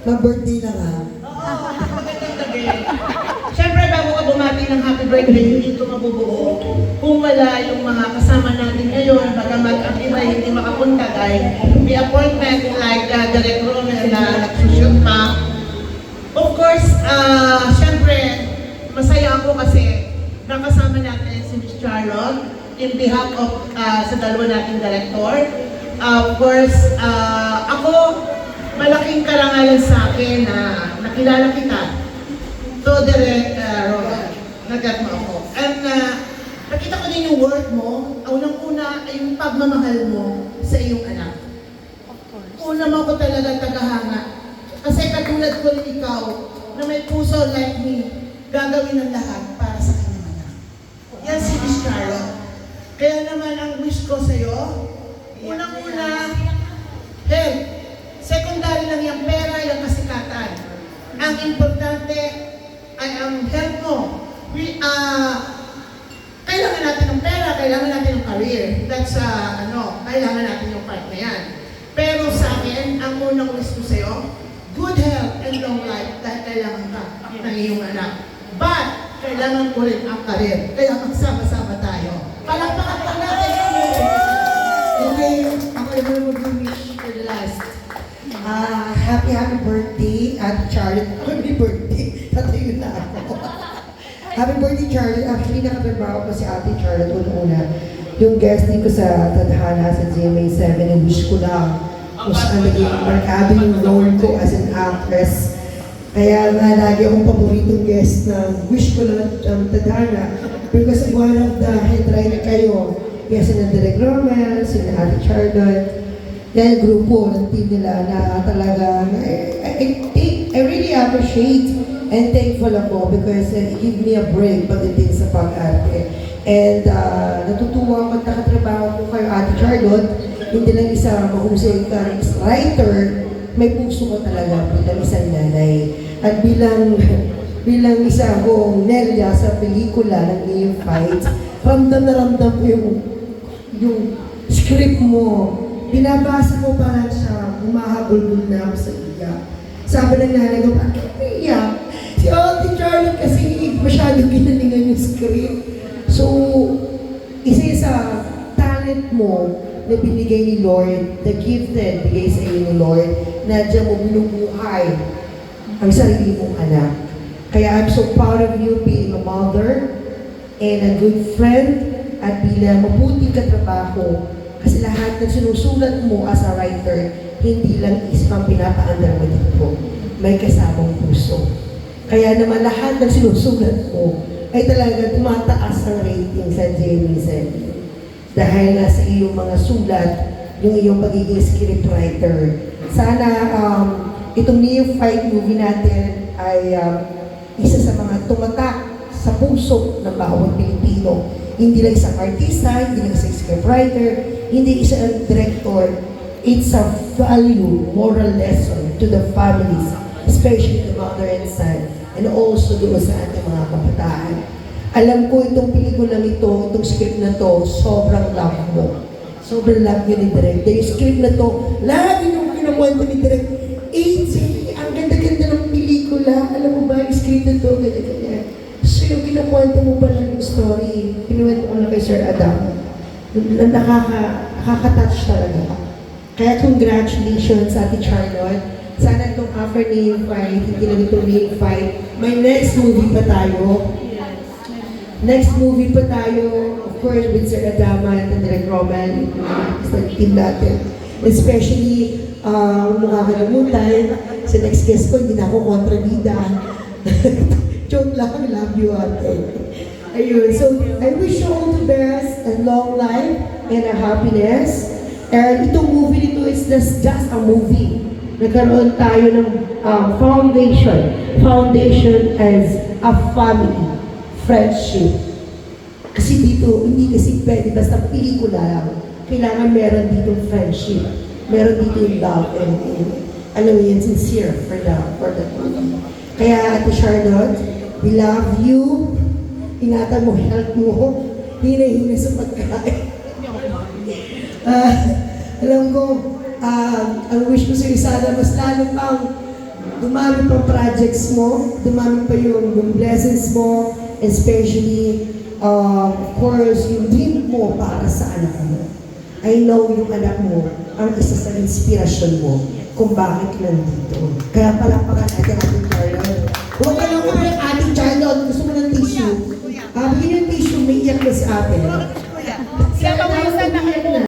Mag-birthday na nga. Oo, magandang gabi. Siyempre, bago ka bumati ng happy birthday, hindi ito mabubuo. Kung wala yung mga kasama natin ngayon, bagamat ang iba hindi makapunta dahil may appointment like Direct Romel na nagsushoot pa. Of course, siyempre, masaya ako kasi nakasama natin si Miss Charlotte in behalf of sa dalawa nating director. Of course, ako, malaking karangalan sa akin na nakilala kita. So, Direct Romel, nagat mo ako. And nakita ko din yung work mo. Unang-una ay yung pagmamahal mo sa iyong anak. Una mo ko talaga tagahanga. Kasi katulad ko rin ikaw, na may puso like me, gagawin ang lahat para sa kanyang anak. Yan si Miss Charlotte. Kaya naman ang wish ko sa'yo, unang-una, health. Secondary lang yung pera, yung kasikatan. Ang importante ay ang health mo. Kailangan natin ng pera, kailangan natin ng career. That's, kailangan natin yung part na yan. Pero sa akin, ang unang wish ko sa'yo, good health and long life dahil kailangan ka ng iyong anak. But, kailangan ko rin ang career. Kaya magsama-sama tayo. Palakpakan pa natin. Okay, ako naman mag-wish for the last. Happy birthday at Charlotte. Ako may birthday. Tatayo na ako. Happy birthday, Charlotte. Actually, nakatrabaho ko si Ate Charlotte una-una. Yung guesting ko sa Tadhana sa GMA7 and wish ko lang kung saan naging markado yung role ko as an actress. Kaya nga lagi akong paboritong guest na wish ko lang ang Tadhana because one of the headliner kayo. Yes, sina Direk Romel, sina Ate Charlotte. Yan grupo ng team nila na talaga I really appreciate and thankful ako because it give me a break pagdating sa pag-arte. And natutuwa ako at nakatrabaho ko kay Ate Charlotte, hindi lang isang mahusay kang writer, may puso ko talaga bilang isang nanay. At bilang isa akong Nelia sa pelikula ng Neo Fight, ramdam na ramdam ko yung script mo. Binabasa ko parang siya, humahabol na ako sa iyak. Sabi ng nanay ko, bakit iyak? Si Ate Charlotte kasi masyadong ginalingan yung script. So, isa sa talent mo na binigay ni Lord, the gifted bigay sa iyo ni Lord, na dyan mo binubuhay ang sarili mong anak. Kaya I'm so proud of you being a mother and a good friend at bilang mabuting katrabaho. Kasi lahat ng sinusulat mo as a writer, hindi lang isang pinapaandar mo dito. May kasamang puso. Kaya naman lahat ng sinusulat mo ay talaga tumataas ang rating sa GMA7. Dahil nga sa iyong mga sulat, yung iyong pagiging scriptwriter. Sana itong Neo Fight movie natin ay isa sa mga tumatak sa puso ng bawat Pilipino. Hindi lang isang artista, hindi lang isang scriptwriter, hindi isang director. It's a value, moral lesson to the families, especially the mother and son, and also doon sa ating mga kabataan. Alam ko itong pelikulang ito, itong script na to, sobrang love mo. Sobrang love nyo ni Direk. Yung script na to, lagi nung kinakwento ni Direk, AJ, ang ganda-ganda ng pelikula. Alam mo ba, yung script na to, ganda-ganda. So yung kinakwento mo pala yung story, pinuwento ko na kay Sir Adam, na nakaka-touch talaga. Kaya congratulations sa Ate Charlotte. Sana itong after Neo Fight, hindi lang itong Neo Fight, may next movie pa tayo. Next movie pa tayo, of course, with Sir Adama and Direk Romel, sa team natin. Especially, mukha kalimutan, sa next guest ko, hindi na ako kontrabida. Joke lang, love you, ate. Ayun, so I wish you all the best and long life and a happiness. And itong movie nito is just a movie. Nagkaroon tayo ng foundation as a family. Friendship. Kasi dito, hindi kasi pwede basta pelikula lang. Kailangan meron dito friendship. Meron dito yung love and alam mo yun, sincere for the movie. Kaya Ate Charlotte, we love you. Ingatan mo, health mo. Hina-hina sa pagkain. Alam ko, ang wish ko sa'yo sana mas lalo pang dumami pa projects mo, dumami pa yung blessings mo, especially, of course, yung dream mo para sa anak mo. I know yung anak mo ang isa sa inspirasyon mo kung bakit nandito. Kaya palakpakan natin ating Charlotte. Huwag ka lang umiyak ating Charlotte. Gusto mo ng tissue? Bigyan yung tissue, may iyak na si ate.